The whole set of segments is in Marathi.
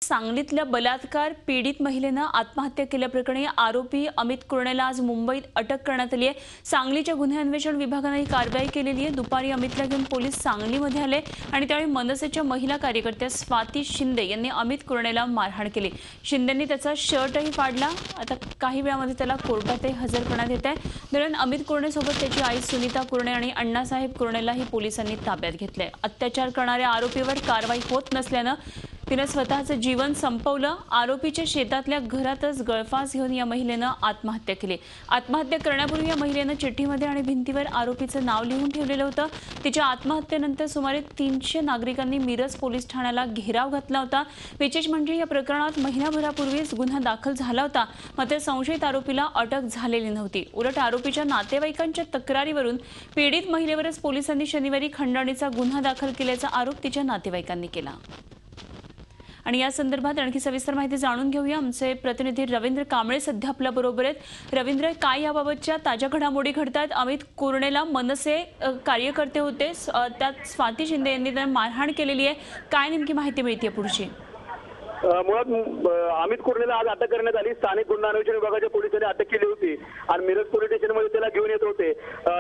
सांगलीतल्या बलात्कार पीडित महिलेनं आत्महत्या केल्याप्रकरणी आरोपी अमित कुर्णेला आज मुंबईत अटक करण्यात आली आहे। सांगलीच्या गुन्हे अन्वेषण विभागाने ही कारवाई केलेली आहे। दुपारी अमितला घेऊन पोलीस सांगलीमध्ये आले आणि त्यावेळी मनसेच्या महिला कार्यकर्त्या स्वाती शिंदे यांनी अमित कुर्णेला मारहाण केली। शिंदेंनी त्याचा शर्टही फाडला। आता काही वेळामध्ये त्याला कोर्टातही हजर करण्यात येत आहे। दरम्यान अमित कुर्णेसोबत त्याची आई सुनीता कुर्णे आणि अण्णासाहेब कुर्णेलाही पोलिसांनी ताब्यात घेतले। अत्याचार करणाऱ्या आरोपीवर कारवाई होत नसल्यानं तिने स्वतःचं जीवन संपवलं। आरोपीच्या शेतातल्या घरातच गळफास घेऊन या महिलेनं आत्महत्या केली। आत्महत्या करण्यापूर्वी या महिलेनं चिठ्ठीमध्ये आणि भिंतीवर आरोपीचं नाव लिहून ठेवलेलं होतं। तिच्या आत्महत्येनंतर सुमारे 300 नागरिकांनी मिरज पोलीस ठाण्याला घेराव घातला होता। विशेष म्हणजे या प्रकरणात महिनाभरापूर्वीच गुन्हा दाखल झाला होता, मात्र संशयित आरोपीला अटक झालेली नव्हती। उलट आरोपीच्या नातेवाईकांच्या तक्रारीवरून पीडित महिलेवरच पोलिसांनी शनिवारी खंडणीचा गुन्हा दाखल केल्याचा आरोप तिच्या नातेवाईकांनी केला। आणि या संदर्भात आणखी सविस्तर माहिती जाणून घेऊया। आमचे प्रतिनिधी रवींद्र कांबळे सध्या आपल्या बरोबर आहेत। रवींद्र, काय याबाबतच्या ताज्या घडामोडी घडतात? अमित कुर्णेला मनसे कार्यकर्ते होते, त्यात स्वाती शिंदे यांनी त्यांना मारहाण केलेली आहे। काय नेमकी माहिती मिळते पुढची? मुळात अमित कुर्णेला आज अटक करण्यात आली। स्थानिक गुन्हे अन्वेषण विभागाच्या पोलिसांनी अटक केली होती आणि मिरज पोलीस स्टेशनमध्ये त्याला घेऊन येत होते।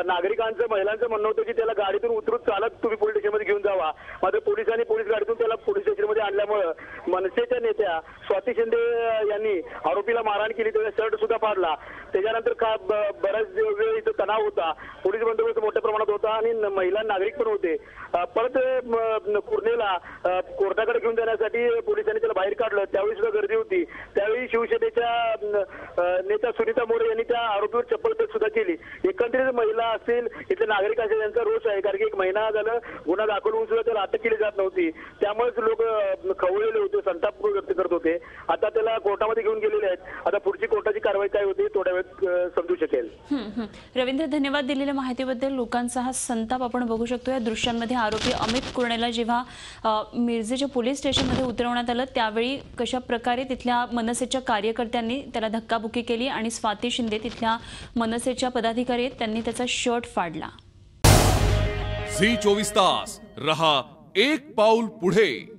नागरिकांचं महिलांचं म्हणणं होतं की त्याला गाडीतून उतरून चालत तुम्ही पोलीस स्टेशनमध्ये घेऊन जावा, मात्र पोलिसांनी पोलीस गाडीतून त्याला पोलीस स्टेशनमध्ये आणल्यामुळे मनसेच्या नेत्या स्वाती शिंदे यांनी आरोपीला मारहाण केली, त्याचा शर्ट सुद्धा फाडला। त्याच्यानंतर बराच वेळ इथं तणाव होता, पोलीस बंदोबस्त मोठ्या प्रमाणात होता आणि महिला नागरिक पण होते। परत कुर्णेला कोर्टाकडे घेऊन जाण्यासाठी पोलिसांनी त्याला बाहेर काढलं। त्यावेळी सुद्धा गर्दी होती। त्यावेळी शिवसेनेच्या नेत्या सुनीता मोरे यांनी त्या आरोपीवर चप्पलफेक सुद्धा केली। एकंदरीत महिला असतील, इथले नागरिक असेल, यांचा रोष आहे, कारण की 1 महिना झालं गुन्हा दाखल होऊन सुद्धा त्याला अटक केली जात नव्हती। त्यामुळेच लोक खवळलेले होते, संताप व्यक्त करत होते। आता त्याला कोर्टामध्ये घेऊन गेलेले आहेत। आता पुढची कोर्टाची कारवाई काय होती थोड्या वेळात समजू शकेल। रवींद्र, धन्यवाद दिलेल्या माहितीबद्दल। लोकांचा हा संताप आपण बघू शकतो। या दृश्यांमध्ये आरोपी अमित कुर्णेला जेव्हा मिरजेच्या पोलीस स्टेशनमध्ये उतरवण्यात आलं त्यावेळी कशा प्रकारे तिथल्या मनसेच्या कार्यकर्त्यांनी त्याला धक्काबुक्की केली आणि स्वाती शिंदे तिथल्या मनसेच्या पदाधिकारी आहेत त्यांनी त्याचा शर्ट फाडला। झी 24 तास रहा एक पाऊल पुढे।